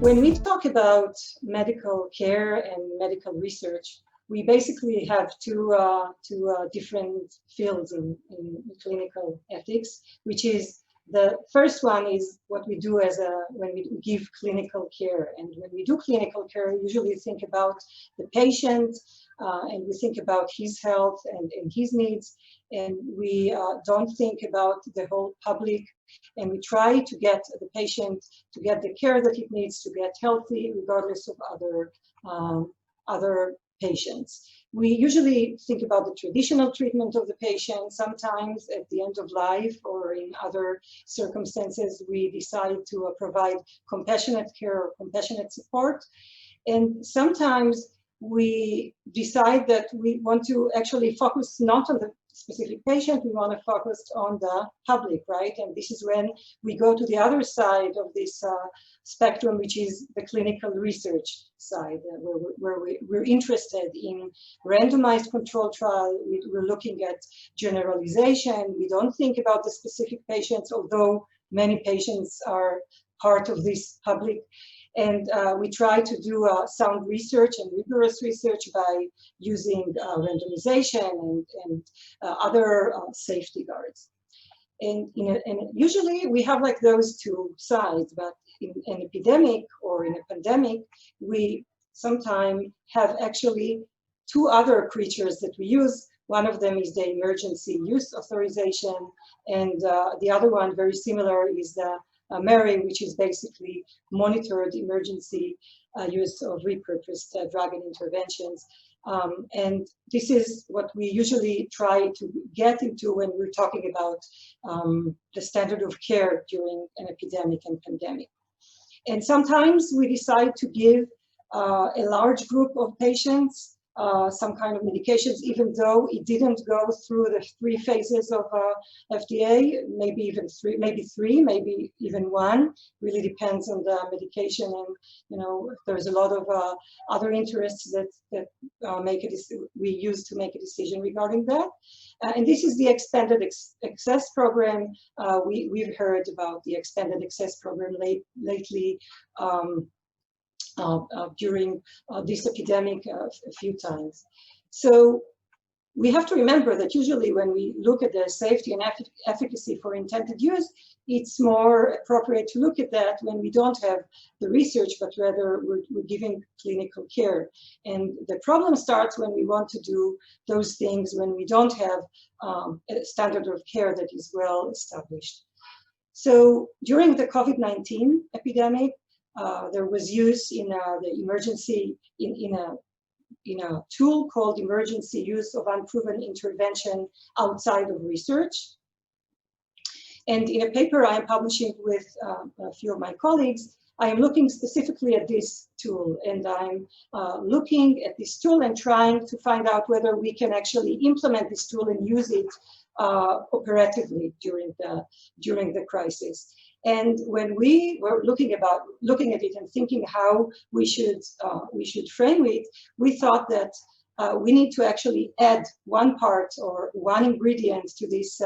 When we talk about medical care and medical research, we basically have two different fields in clinical ethics, which is the first one is what we do when we give clinical care. And when we do clinical care, we usually think about the patient and we think about his health and his needs. And we don't think about the whole public, and we try to get the patient to get the care that it needs to get healthy, regardless of other patients. We usually think about the traditional treatment of the patient. Sometimes at the end of life or in other circumstances, we decide to provide compassionate care or compassionate support. And sometimes we decide that we want to actually focus not on the specific patient, we want to focus on the public, right? And this is when we go to the other side of this spectrum, which is the clinical research side, where we're interested in randomized control trial. We're looking at generalization. We don't think about the specific patients, although many patients are part of this public. And we try to do sound research and rigorous research by using randomization and other safety guards. And usually we have like those two sides, but in an epidemic or in a pandemic, we sometimes have actually two other creatures that we use. One of them is the emergency use authorization, and the other one, very similar, is the Mary, which is basically monitored emergency use of repurposed drug and interventions. And this is what we usually try to get into when we're talking about the standard of care during an epidemic and pandemic. And sometimes we decide to give a large group of patients some kind of medications, even though it didn't go through the 3 phases of FDA, maybe even three, maybe even 1. Really depends on the medication, and there's a lot of other interests that we use to make a decision regarding that. And this is the expanded access program. We've heard about the expanded access program lately. During this epidemic a few times. So we have to remember that usually when we look at the safety and efficacy for intended use, it's more appropriate to look at that when we don't have the research, but rather we're giving clinical care. And the problem starts when we want to do those things when we don't have a standard of care that is well established. So during the COVID-19 epidemic, there was use in the emergency in a tool called emergency use of unproven intervention outside of research. And in a paper I am publishing with a few of my colleagues, I am looking specifically at this tool, and I'm looking at this tool and trying to find out whether we can actually implement this tool and use it operatively during the crisis. And when we were looking at it and thinking how we should frame it, we thought that we need to actually add one part or one ingredient to this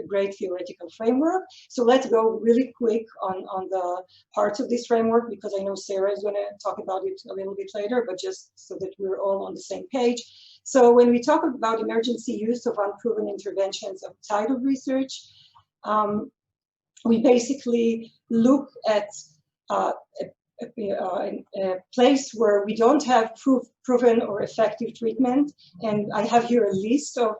great theoretical framework. So let's go really quick on the parts of this framework, because I know Sarah is going to talk about it a little bit later, but just so that we're all on the same page. So when we talk about emergency use of unproven interventions outside of research, we basically look at a place where we don't have proven or effective treatment. And I have here a list of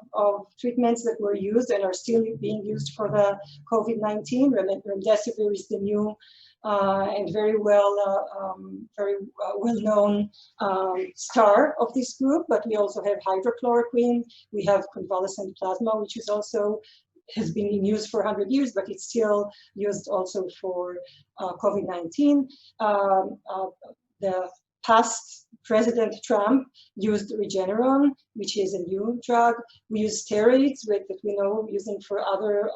treatments that were used and are still being used for the COVID-19. Remdesivir is the new and very well-known star of this group, but we also have hydrochloroquine. We have convalescent plasma, which is also has been in use for 100 years, but it's still used also for COVID-19. The past President Trump used Regeneron, which is a new drug. We use steroids that we know using for other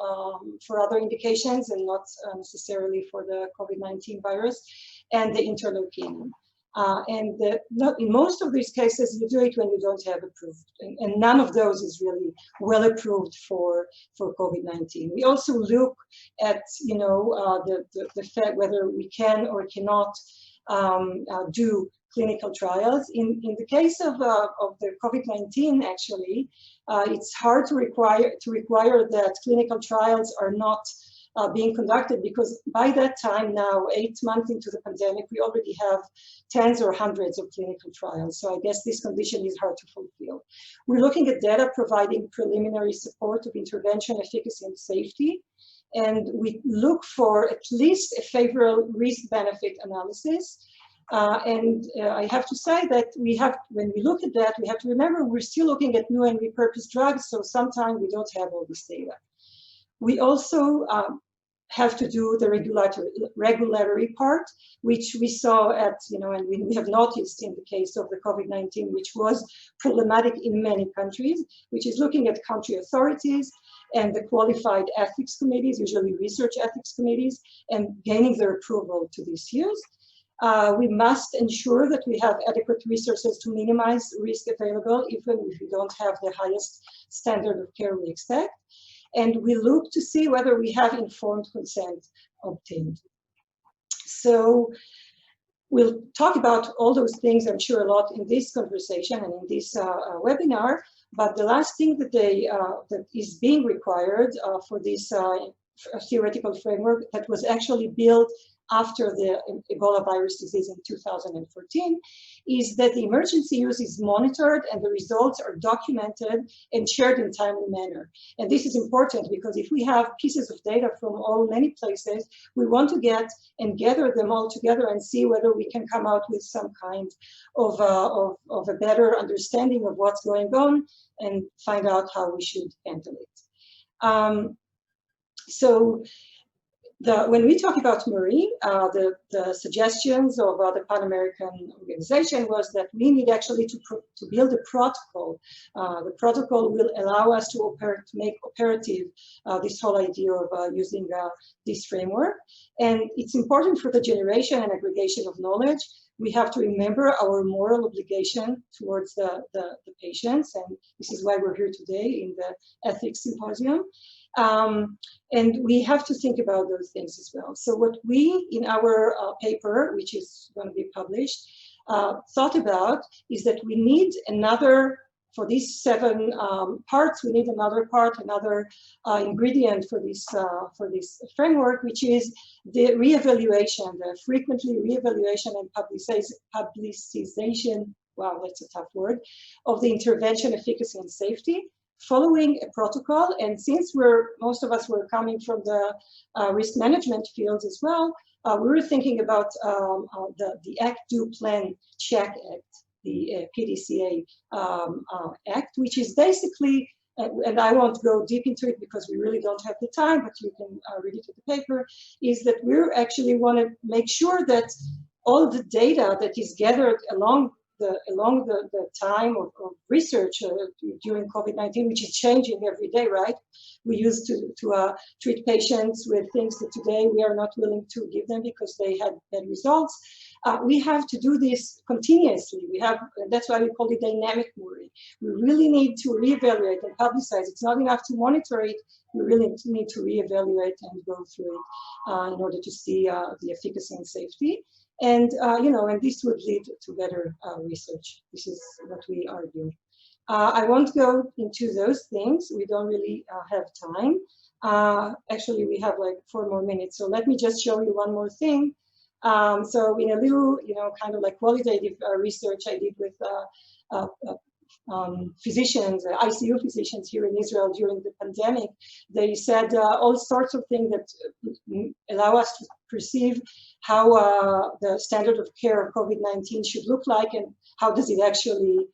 indications and not necessarily for the COVID-19 virus, and the interleukin. In most of these cases, you do it when you don't have approved, and none of those is really well approved for COVID-19. We also look at, the fact whether we can or cannot do clinical trials. In the case of the COVID-19, actually, it's hard to require that clinical trials are not being conducted, because by that time now, 8 months into the pandemic, we already have tens or hundreds of clinical trials. So I guess this condition is hard to fulfill. We're looking at data providing preliminary support of intervention, efficacy, and safety. And we look for at least a favorable risk-benefit analysis. I have to say that when we look at that, we have to remember we're still looking at new and repurposed drugs, so sometimes we don't have all this data. We also have to do the regulatory part, which we saw and we have noticed in the case of the COVID-19, which was problematic in many countries, which is looking at country authorities and the qualified ethics committees, usually research ethics committees, and gaining their approval to this use. We must ensure that we have adequate resources to minimize risk available, even if we don't have the highest standard of care we expect. And we look to see whether we have informed consent obtained. So we'll talk about all those things, I'm sure, a lot in this conversation and in this webinar. But the last thing that is being required for this theoretical framework that was actually built after the Ebola virus disease in 2014 is that the emergency use is monitored and the results are documented and shared in a timely manner. And this is important because if we have pieces of data from many places, we want to get and gather them all together and see whether we can come out with some kind of a better understanding of what's going on and find out how we should handle it. When we talk about Marie, the suggestions of the Pan-American organization was that we need actually to build a protocol. The protocol will allow us to make operative this whole idea of using this framework. And it's important for the generation and aggregation of knowledge. We have to remember our moral obligation towards the patients, and this is why we're here today in the ethics symposium. And we have to think about those things as well. So what we, in our paper, which is going to be published, thought about is that we need another, for these 7 parts, we need another ingredient for this framework, which is the reevaluation, the frequently reevaluation and publicization, wow, that's a tough word, of the intervention efficacy and safety, following a protocol. And since most of us were coming from the risk management fields as well, we were thinking about the Act, Do, Plan, Check Act, the PDCA Act, which is basically, and I won't go deep into it because we really don't have the time, but you can read it in the paper, is that we actually want to make sure that all the data that is gathered along the time of research during COVID-19, which is changing every day, right? We used to treat patients with things that today we are not willing to give them because they had bad results. We have to do this continuously. That's why we call it dynamic monitoring. We really need to reevaluate and publicize. It's not enough to monitor it. We really need to reevaluate and go through it in order to see the efficacy and safety. And, and this would lead to better research. This is what we argue. I won't go into those things. We don't really have time. Actually, we have like 4 more minutes. So let me just show you one more thing. So in a little, kind of like qualitative research I did with physicians, ICU physicians here in Israel during the pandemic, they said all sorts of things that allow us to perceive how the standard of care of COVID-19 should look like and how does it actually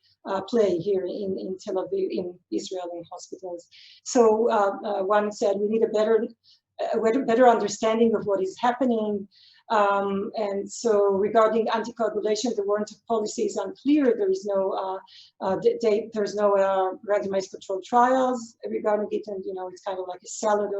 play here in Tel Aviv, in Israel, in hospitals. So one said we need a better understanding of what is happening. And so regarding anticoagulation, the warrant of policy is unclear. There is no there's no randomized controlled trials regarding it, and it's kind of like a salad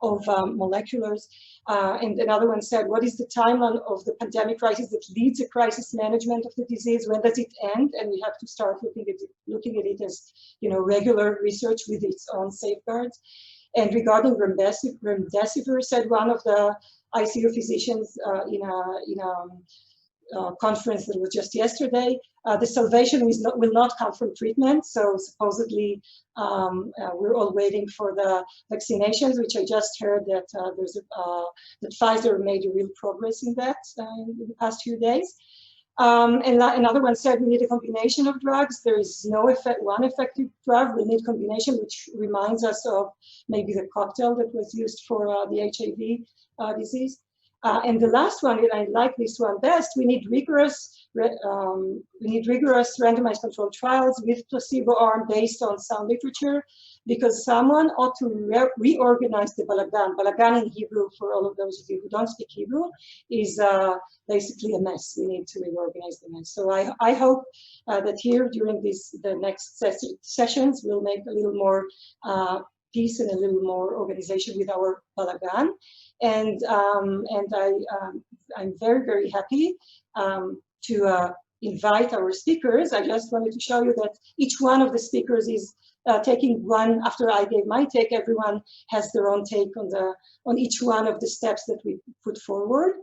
of moleculars. And another one said, what is the timeline of the pandemic crisis that leads a crisis management of the disease? When does it end? And we have to start looking at it as regular research with its own safeguards. And regarding remdesivir, said one of the ICU physicians in a conference that was just yesterday, the salvation will not come from treatment. So supposedly we're all waiting for the vaccinations, which I just heard that that Pfizer made a real progress in that in the past few days. And another one said we need a combination of drugs. There is no one effective drug. We need combination, which reminds us of maybe the cocktail that was used for the HIV disease. And the last one, and I like this one best, we need rigorous randomized controlled trials with placebo arm based on sound literature, because someone ought to reorganize the balagan. Balagan in Hebrew, for all of those of you who don't speak Hebrew, is basically a mess. We need to reorganize the mess. So I hope that here during the next sessions, we'll make a little more peace and a little more organization with our balagan. And I'm very, very happy to invite our speakers. I just wanted to show you that each one of the speakers is taking one. After I gave my take, everyone has their own take on each one of the steps that we put forward.